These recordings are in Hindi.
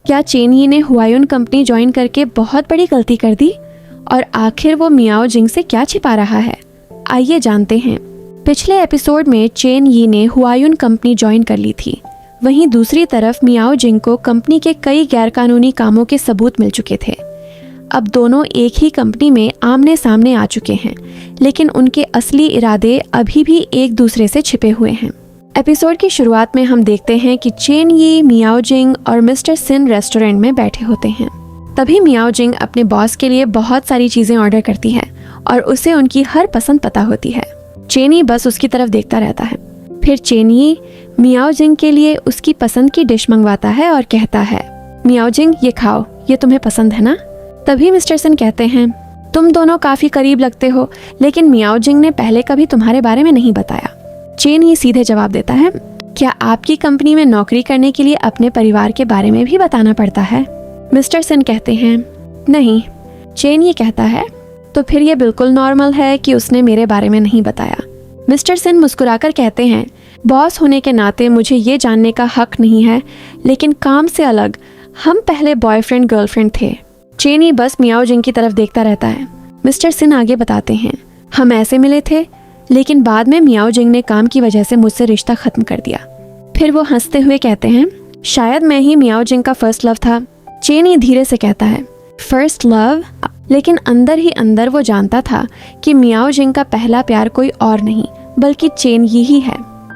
क्या चेन यी ने हुआयुन कंपनी ज्वाइन करके बहुत बड़ी गलती कर दी? और आखिर वो मियाओ जिंग से क्या छिपा रहा है? आइए जानते हैं। पिछले एपिसोड में चेन यी ने हुआयुन कंपनी ज्वाइन कर ली थी। वहीं दूसरी तरफ मियाओ जिंग को कंपनी के कई गैरकानूनी कामों के सबूत मिल चुके थे। अब दोनों एक ही कंपनी में आमने सामने आ चुके हैं, लेकिन उनके असली इरादे अभी भी एक दूसरे से छिपे हुए हैं। एपिसोड की शुरुआत में हम देखते हैं कि चेन यी, मियाओ जिंग और मिस्टर सिन रेस्टोरेंट में बैठे होते हैं। तभी मियाओ जिंग अपने बॉस के लिए बहुत सारी चीजें ऑर्डर करती है और उसे उनकी हर पसंद पता होती है। चेन यी बस उसकी तरफ देखता रहता है। फिर चेन यी मियाओ जिंग के लिए उसकी पसंद की डिश मंगवाता है और कहता है, मियाओ जिंग ये खाओ, ये तुम्हें पसंद है ना? तभी मिस्टर सिन कहते हैं, तुम दोनों काफी करीब लगते हो, लेकिन मियाओ जिंग ने पहले कभी तुम्हारे बारे में नहीं बताया। चेन यी सीधे जवाब देता है, क्या आपकी कंपनी में नौकरी करने के लिए अपने परिवार के बारे में भी बताना पड़ता है? मिस्टर सिन कहते हैं, नहीं। चेन यी कहता है, तो फिर ये बिल्कुल नॉर्मल है कि उसने मेरे बारे में नहीं बताया। मिस्टर सिन मुस्कुराकर कहते हैं, बॉस होने के नाते मुझे ये जानने का हक नहीं है, लेकिन काम से अलग हम पहले बॉयफ्रेंड गर्लफ्रेंड थे। चेन यी बस मियाओ जिंग की तरफ देखता रहता है। मिस्टर सिन आगे बताते हैं, हम ऐसे मिले थे, लेकिन बाद में मियाओ जिंग ने काम की वजह से मुझसे रिश्ता खत्म कर दिया। फिर वो हंसते हुए कहते हैं, शायद मैं ही मियाओ जिंग का फर्स्ट लव था। चेन यी धीरे से कहता है, फर्स्ट लव? लेकिन अंदर ही अंदर वो जानता था कि मियाओ जिंग का पहला प्यार कोई और नहीं बल्कि चेन यी ही है।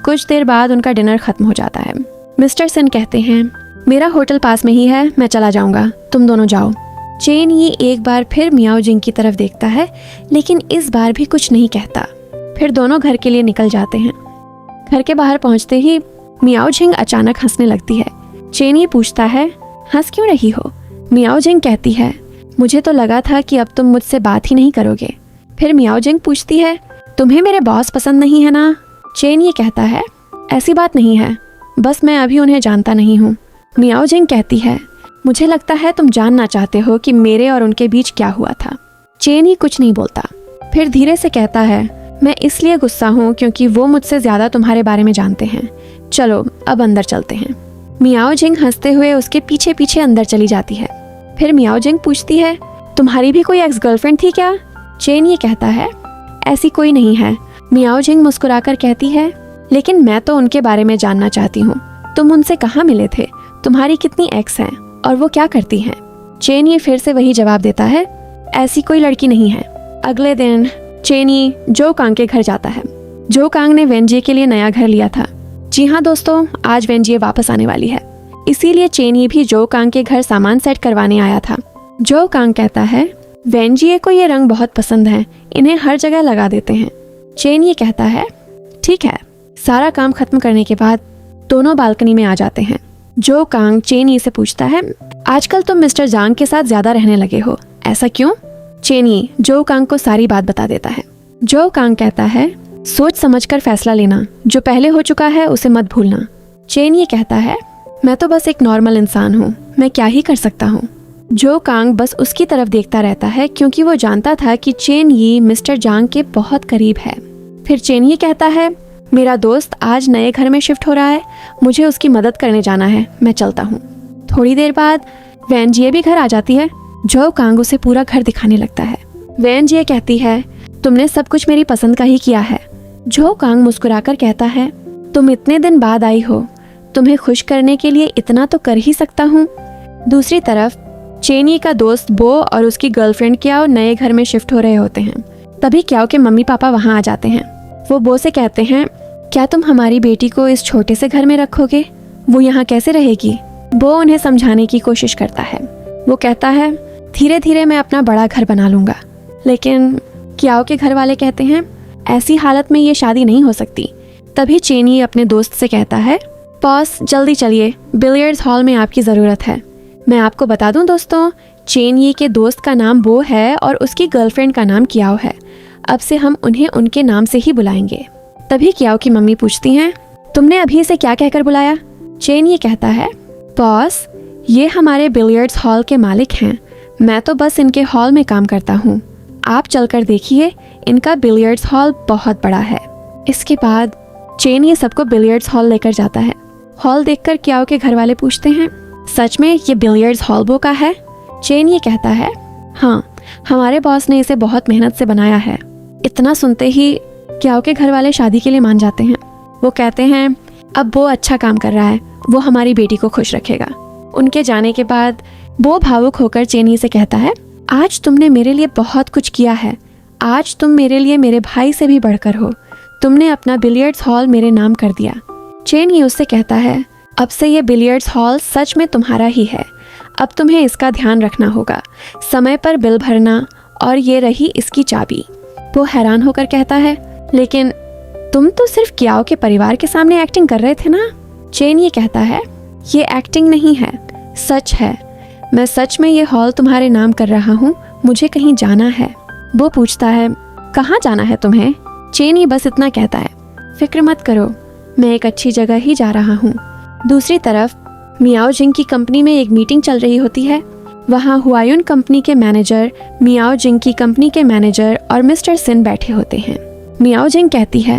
कुछ देर बाद उनका डिनर खत्म हो जाता है। मिस्टर सिन कहते हैं, मेरा होटल पास में ही है, मैं चला जाऊंगा, तुम दोनों जाओ। चेन यी एक बार फिर मियाओ जिंग की तरफ देखता है, लेकिन इस बार भी कुछ नहीं कहता। फिर दोनों घर के लिए निकल जाते हैं। घर के बाहर पहुंचते ही मियाओ जिंग अचानक हंसने लगती है। चेन यी पूछता है, हंस क्यों रही हो? मियाओ जिंग कहती है, मुझे तो लगा था कि अब तुम मुझसे बात ही नहीं करोगे। फिर मियाओ जिंग पूछती है, तुम्हें मेरे बॉस पसंद नहीं है ना? चेन यी कहता है, ऐसी बात नहीं है, बस मैं अभी उन्हें जानता नहीं हूँ। मियाओ जिंग कहती है, मुझे लगता है तुम जानना चाहते हो कि मेरे और उनके बीच क्या हुआ था। चेन यी कुछ नहीं बोलता। फिर धीरे से कहता है, मैं इसलिए गुस्सा हूँ क्योंकि वो मुझसे ज्यादा तुम्हारे बारे में जानते हैं। चलो अब अंदर चलते हैं। मियाओ जिंग हंसते हुए उसके पीछे पीछे अंदर चली जाती है। फिर मियाओ जिंग पूछती है, तुम्हारी भी कोई एक्स गर्लफ्रेंड थी क्या? चेन यी कहता है, ऐसी कोई नहीं है। मियाओ जिंग मुस्कुराकर कहती है, लेकिन मैं तो उनके बारे में जानना चाहती हूँ। तुम उनसे कहाँ मिले थे? तुम्हारी कितनी एक्स हैं और वो क्या करती हैं? चेन यी फिर से वही जवाब देता है, ऐसी कोई लड़की नहीं है। अगले दिन चेन यी जो कांग के घर जाता है। जो कांग ने वेनजिए के लिए नया घर लिया था। जी हाँ दोस्तों, आज वेनजिए वापस आने वाली है, इसीलिए चेन यी भी जो कांग के घर सामान सेट करवाने आया था। जो कांग कहता है, वेनजिए को ये रंग बहुत पसंद है, इन्हें हर जगह लगा देते हैं। चेन यी कहता है, ठीक है। सारा काम खत्म करने के बाद दोनों बालकनी में आ जाते हैं। जो कांग चेन यी से पूछता है, आजकल तुम मिस्टर जांग के साथ ज्यादा रहने लगे हो, ऐसा क्यों? चेन यी जो कांग को सारी बात बता देता है। जो कांग कहता है, सोच समझकर फैसला लेना, जो पहले हो चुका है उसे मत भूलना। चेन यी कहता है, मैं तो बस एक नॉर्मल इंसान हूँ, मैं क्या ही कर सकता हूँ। जो कांग बस उसकी तरफ देखता रहता है क्योंकि वो जानता था कि चेन यी मिस्टर जांग के बहुत करीब है। फिर चेन यी कहता है, मेरा दोस्त आज नए घर में शिफ्ट हो रहा है, मुझे उसकी मदद करने जाना है, मैं चलता हूँ। थोड़ी देर बाद वेनजिए भी घर आ जाती है। जो कांग उसे पूरा घर दिखाने लगता है। वेनजिए कहती है, तुमने सब कुछ मेरी पसंद का ही किया है। जो कांग मुस्कुराकर कहता है, तुम इतने दिन बाद आई हो, तुम्हें खुश करने के लिए इतना तो कर ही सकता हूँ। दूसरी तरफ चेन यी का दोस्त बो और उसकी गर्लफ्रेंड क्याओ नए घर में शिफ्ट हो रहे होते हैं। तभी क्याओ के मम्मी पापा वहाँ आ जाते हैं। वो बो से कहते हैं, क्या तुम हमारी बेटी को इस छोटे से घर में रखोगे? वो यहाँ कैसे रहेगी? बो उन्हें समझाने की कोशिश करता है। वो कहता है, धीरे धीरे मैं अपना बड़ा घर बना लूंगा। लेकिन क्याओ के घर वाले कहते हैं, ऐसी हालत में ये शादी नहीं हो सकती। तभी चेन यी अपने दोस्त से कहता है, बॉस जल्दी चलिए, बिलियर्ड्स हॉल में आपकी ज़रूरत है। मैं आपको बता दूं दोस्तों, चेन यी के दोस्त का नाम बो है और उसकी गर्लफ्रेंड का नाम क्याओ है। अब से हम उन्हें उनके नाम से ही बुलाएंगे। तभी क्याओ की मम्मी पूछती हैं, तुमने अभी इसे क्या कहकर बुलाया? चेन यी कहता है, बॉस ये हमारे बिलियर्ड्स हॉल के मालिक हैं, मैं तो बस इनके हॉल में काम करता हूँ। आप चलकर देखिए, इनका बिलियर्ड्स हॉल बहुत बड़ा है। इसके बाद चेन ये सबको बिलियर्ड्स हॉल लेकर जाता है। हॉल देखकर क्याओ के घर वाले पूछते हैं, सच में ये बिलियर्ड्स हॉल का है? चेन ये कहता है, हाँ, हमारे बॉस ने इसे बहुत मेहनत से बनाया है। इतना सुनते ही क्याओ के घर वाले शादी के लिए मान जाते हैं। वो कहते हैं अब वो अच्छा काम कर रहा है, वो हमारी बेटी को खुश रखेगा। उनके जाने के बाद वो भावुक होकर चेनी से कहता है, आज तुमने मेरे लिए बहुत कुछ किया है। आज तुम मेरे लिए मेरे भाई से भी बढ़कर हो। तुमने अपना बिलियर्ड्स हॉल मेरे नाम कर दिया। चेन ये उससे कहता है, अब से ये बिलियर्ड्स हॉल सच में तुम्हारा ही है। अब तुम्हें इसका ध्यान रखना होगा, समय पर बिल भरना, और ये रही इसकी चाबी। वो हैरान होकर कहता है, लेकिन तुम तो सिर्फ क्याओ के परिवार के सामने एक्टिंग कर रहे थे ना? चेन ये कहता है, ये एक्टिंग नहीं है, सच है। मैं सच में ये हॉल तुम्हारे नाम कर रहा हूँ। मुझे कहीं जाना है। वो पूछता है, कहाँ जाना है तुम्हें? चेन ये बस इतना कहता है, फिक्र मत करो, मैं एक अच्छी जगह ही जा रहा हूँ। दूसरी तरफ मियाओ जिंग की कंपनी में एक मीटिंग चल रही होती है। वहाँ हुआयुन कंपनी के मैनेजर, मियाओ जिंग की कंपनी के मैनेजर और मिस्टर सिन बैठे होते हैं। मियाओ जिंग कहती है,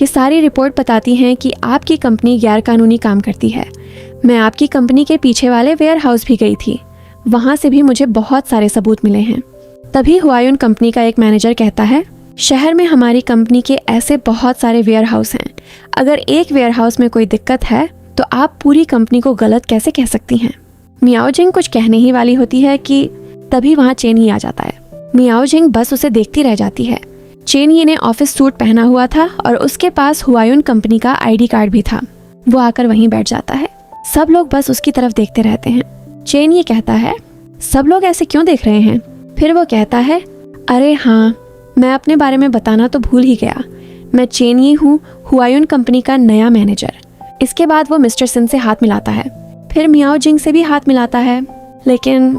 ये सारी रिपोर्ट बताती हैं कि आपकी कंपनी गैरकानूनी काम करती है। मैं आपकी कंपनी के पीछे वाले वेयर हाउस भी गई थी, वहाँ से भी मुझे बहुत सारे सबूत मिले हैं। तभी हुआयुन कंपनी का एक मैनेजर कहता है, शहर में हमारी कंपनी के ऐसे बहुत सारे वेयर हाउस हैं। अगर एक वेयर हाउस में कोई दिक्कत है तो आप पूरी कंपनी को गलत कैसे कह सकती हैं? मियाओ जिंग कुछ कहने ही वाली होती है कि तभी वहाँ चेन ही आ जाता है। मियाओ जिंग बस उसे देखती रह जाती है। चेन ये ने ऑफिस सूट पहना हुआ था और उसके पास हुआयुन कंपनी का आईडी कार्ड भी था। वो आकर वहीं बैठ जाता है। सब लोग बस उसकी तरफ देखते रहते हैं। चेन ये कहता है, सब लोग ऐसे क्यों देख रहे हैं? फिर वो कहता है, अरे हाँ, मैं अपने बारे में बताना तो भूल ही गया। मैं चेन ये हूँ, हुआयुन कंपनी का नया मैनेजर। इसके बाद वो मिस्टर सिन से हाथ मिलाता है, फिर मियाओ जिंग से भी हाथ मिलाता है, लेकिन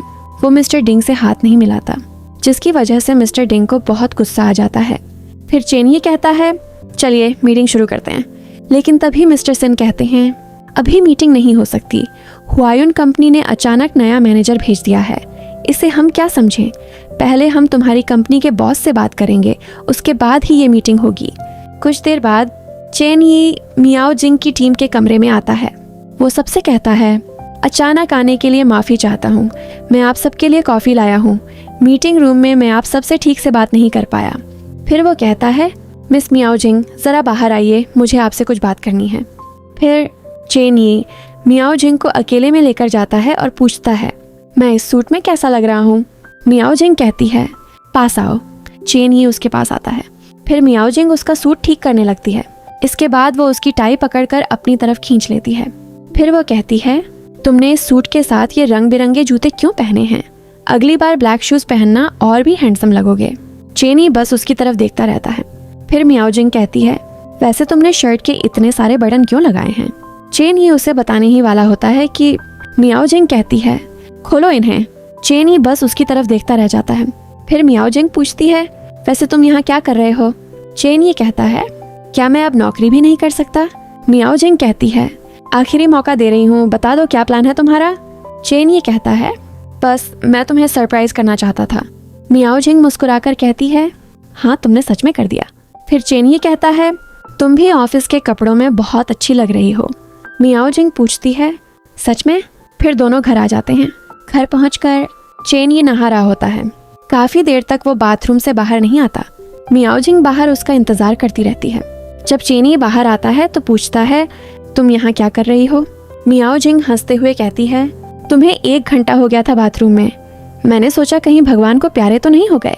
वो मिस्टर डिंग से हाथ नहीं मिलाता, जिसकी वजह से मिस्टर डिंग को बहुत गुस्सा आ जाता है। फिर चेन ये कहता है, चलिए मीटिंग शुरू करते हैं। लेकिन तभी मिस्टर सिन कहते हैं, अभी मीटिंग नहीं हो सकती। हुआयुन कंपनी ने अचानक नया मैनेजर भेज दिया है, इसे हम क्या समझें? पहले हम तुम्हारी कंपनी के बॉस से बात करेंगे, उसके बाद ही ये मीटिंग होगी। कुछ देर बाद चेन ये मियाओ जिंग की टीम के कमरे में आता है। वो सबसे कहता है, अचानक आने के लिए माफ़ी चाहता हूँ। मैं आप सबके लिए कॉफ़ी लाया हूँ। मीटिंग रूम में मैं आप सबसे ठीक से बात नहीं कर पाया। फिर वो कहता है, मिस मियाओ जिंग, ज़रा बाहर आइए, मुझे आपसे कुछ बात करनी है। फिर चेन ये मियाओ जिंग को अकेले में लेकर जाता है और पूछता है, मैं इस सूट में कैसा लग रहा हूँ? मियाओ जिंग कहती है, पास आओ। चेन ये उसके पास आता है। फिर मियाओ जिंग उसका सूट ठीक करने लगती है। इसके बाद वो उसकी टाई पकड़कर अपनी तरफ खींच लेती है। फिर वो कहती है, तुमने इस सूट के साथ ये रंग बिरंगे जूते क्यों पहने हैं? अगली बार ब्लैक शूज पहनना और भी हैंडसम लगोगे। चेन ये बस उसकी तरफ देखता रहता है। फिर मियाओ जिंग कहती है, वैसे तुमने शर्ट के इतने सारे बटन क्यों लगाए हैं? चेन ये उसे बताने ही वाला होता है कि मियाओ जिंग कहती है, खोलो इन्हें। चेन ये बस उसकी तरफ देखता रह जाता है। फिर मियाओ जिंग पूछती है, वैसे तुम यहाँ क्या कर रहे हो? चेन ये कहता है, क्या मैं अब नौकरी भी नहीं कर सकता? मियाओ जिंग कहती है, आखिरी मौका दे रही हूँ, बता दो क्या प्लान है तुम्हारा? चेन ये कहता है, बस मैं तुम्हें सरप्राइज करना चाहता था। मियाओ जिंग मुस्कुराकर कहती है, हाँ, तुमने सच में कर दिया। फिर चेन ये कहता है, तुम भी ऑफिस के कपड़ों में बहुत अच्छी लग रही हो। मियाओ जिंग पूछती है, सच में? फिर दोनों घर आ जाते हैं। घर पहुंचकर चेन ये नहा रहा होता है। काफी देर तक वो बाथरूम से बाहर नहीं आता। मियाओ जिंग बाहर उसका इंतजार करती रहती है। जब चेन ये बाहर आता है तो पूछता है, तुम यहाँ क्या कर रही हो? मियाओ जिंग हंसते हुए कहती है, तुम्हें 1 घंटा हो गया था बाथरूम में। मैंने सोचा कहीं भगवान को प्यारे तो नहीं हो गए।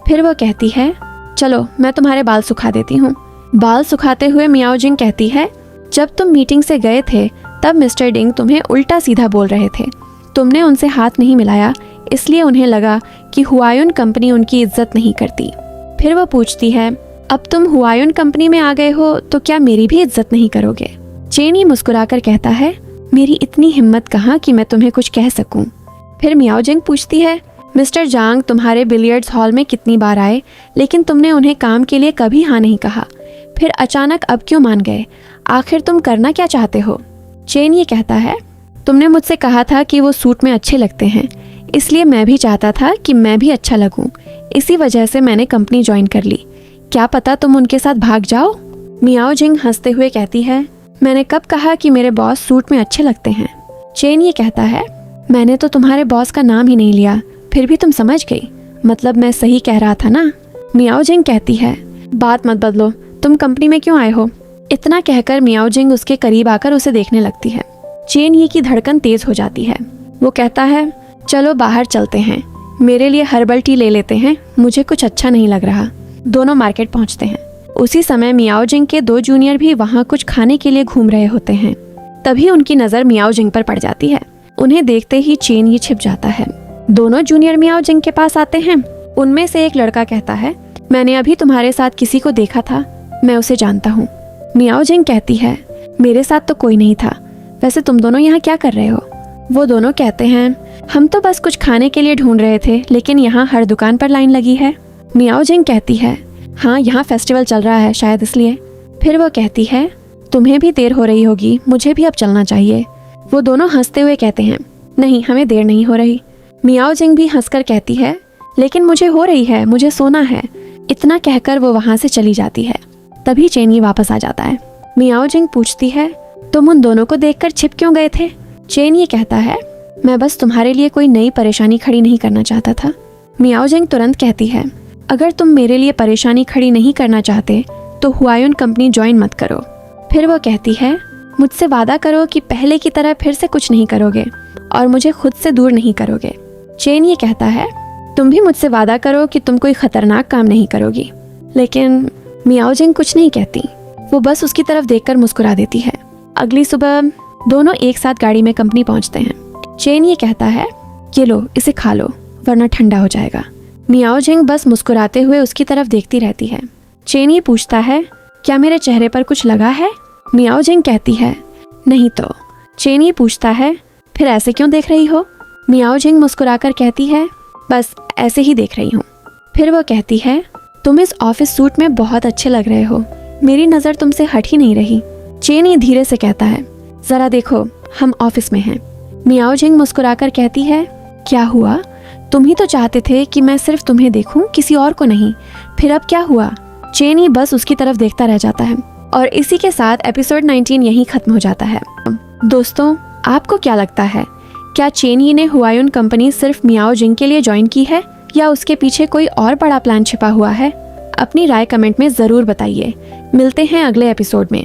फिर वो कहती है, चलो मैं तुम्हारे बाल सुखा देती हूँ। बाल सुखाते हुए मियाओ जिंग कहती है, जब तुम मीटिंग से गए थे तब मिस्टर डिंग तुम्हें उल्टा सीधा बोल रहे थे। तुमने उनसे हाथ नहीं मिलाया, इसलिए उन्हें लगा कि हुआयुन कंपनी उनकी इज्जत नहीं करती। फिर वो पूछती है, अब तुम हुआयुन कंपनी में आ गए हो तो क्या मेरी भी इज्जत नहीं करोगे? चेन ये मुस्कुराकर कहता है, मेरी इतनी हिम्मत कहाँ कि मैं तुम्हें कुछ कह सकूं। फिर मियाओ जिंग पूछती है, मिस्टर जांग तुम्हारे बिलियर्ड्स हॉल में कितनी बार आए, लेकिन तुमने उन्हें काम के लिए कभी हाँ नहीं कहा। फिर अचानक अब क्यों मान गए? आखिर तुम करना क्या चाहते हो? चेन ये कहता है, तुमने मुझसे कहा था कि वो सूट में अच्छे लगते हैं, इसलिए मैं भी चाहता था कि मैं भी अच्छा लगूं। इसी वजह से मैंने कंपनी ज्वाइन कर ली। क्या पता तुम उनके साथ भाग जाओ? मियाओ जिंग हंसते हुए कहती है, मैंने कब कहा कि मेरे बॉस सूट में अच्छे लगते हैं? चेन ये कहता है, मैंने तो तुम्हारे बॉस का नाम ही नहीं लिया, फिर भी तुम समझ गई, मतलब मैं सही कह रहा था ना। मियाओ जिंग कहती है, बात मत बदलो, तुम कंपनी में क्यों आए हो। इतना कहकर मियाओ जिंग उसके करीब आकर उसे देखने लगती है। चेन ये की धड़कन तेज हो जाती है। वो कहता है, चलो बाहर चलते हैं, मेरे लिए हर्बल टी ले लेते हैं, मुझे कुछ अच्छा नहीं लग रहा। दोनों मार्केट पहुंचते हैं। उसी समय मियाओ जिंग के 2 जूनियर भी वहाँ कुछ खाने के लिए घूम रहे होते हैं। तभी उनकी नज़र मियाओ जिंग पर पड़ जाती है। उन्हें देखते ही चेन ये छिप जाता है। दोनों जूनियर मियाओ जिंग के पास आते हैं। उनमें से एक लड़का कहता है, मैंने अभी तुम्हारे साथ किसी को देखा था, मैं उसे जानता हूँ। मियाओ जिंग कहती है, मेरे साथ तो कोई नहीं था, वैसे तुम दोनों यहाँ क्या कर रहे हो। वो दोनों कहते हैं, हम तो बस कुछ खाने के लिए ढूंढ रहे थे, लेकिन यहाँ हर दुकान पर लाइन लगी है। मियाओ जिंग कहती है, हाँ यहाँ फेस्टिवल चल रहा है शायद इसलिए। फिर वो कहती है, तुम्हें भी देर हो रही होगी, मुझे भी अब चलना चाहिए। वो दोनों हंसते हुए कहते हैं, नहीं हमें देर नहीं हो रही। मियाओ जिंग भी हंसकर कहती है, लेकिन मुझे हो रही है, मुझे सोना है। इतना कहकर वो वहाँ से चली जाती है। तभी चेन वापस आ जाता है। मियाओ जिंग पूछती है, तुम उन दोनों को देखकर छिप क्यों गए थे। चेन ये कहता है, मैं बस तुम्हारे लिए कोई नई परेशानी खड़ी नहीं करना चाहता था। मियाओ जिंग तुरंत कहती है, अगर तुम मेरे लिए परेशानी खड़ी नहीं करना चाहते तो हुआयुन कंपनी ज्वाइन मत करो। फिर वो कहती है, मुझसे वादा करो कि पहले की तरह फिर से कुछ नहीं करोगे और मुझे खुद से दूर नहीं करोगे। चेन ये कहता है, तुम भी मुझसे वादा करो कि तुम कोई खतरनाक काम नहीं करोगी। लेकिन मियाओ जिंग कुछ नहीं कहती, वो बस उसकी तरफ देखकर मुस्कुरा देती है। अगली सुबह दोनों एक साथ गाड़ी में कंपनी पहुंचते हैं। चेन ये कहता है, ये लो इसे खा लो वरना ठंडा हो जाएगा। मियाओ जिंग बस मुस्कुराते हुए उसकी तरफ देखती रहती है। चेन ये पूछता है, क्या मेरे चेहरे पर कुछ लगा है। मियाओ जिंग कहती है, नहीं तो। चेन ये पूछता है, फिर ऐसे क्यों देख रही हो। मियाओ जिंग मुस्कुराकर कहती है, बस ऐसे ही देख रही हूँ। फिर वो कहती है, तुम इस ऑफिस सूट में बहुत अच्छे लग रहे हो, मेरी नज़र तुमसे हट ही नहीं रही। चेन ये धीरे से कहता है, जरा देखो हम ऑफिस में हैं। मियाओ जिंग मुस्कुराकर कहती है, क्या हुआ, तुम ही तो चाहते थे कि मैं सिर्फ तुम्हें देखूं, किसी और को नहीं, फिर अब क्या हुआ। चेन ये बस उसकी तरफ देखता रह जाता है और इसी के साथ एपिसोड 19 यहीं खत्म हो जाता है। दोस्तों आपको क्या लगता है, क्या चेन यी ने हुआयुन कंपनी सिर्फ मियाओ जिंग के लिए ज्वाइन की है या उसके पीछे कोई और बड़ा प्लान छिपा हुआ है। अपनी राय कमेंट में ज़रूर बताइए। मिलते हैं अगले एपिसोड में।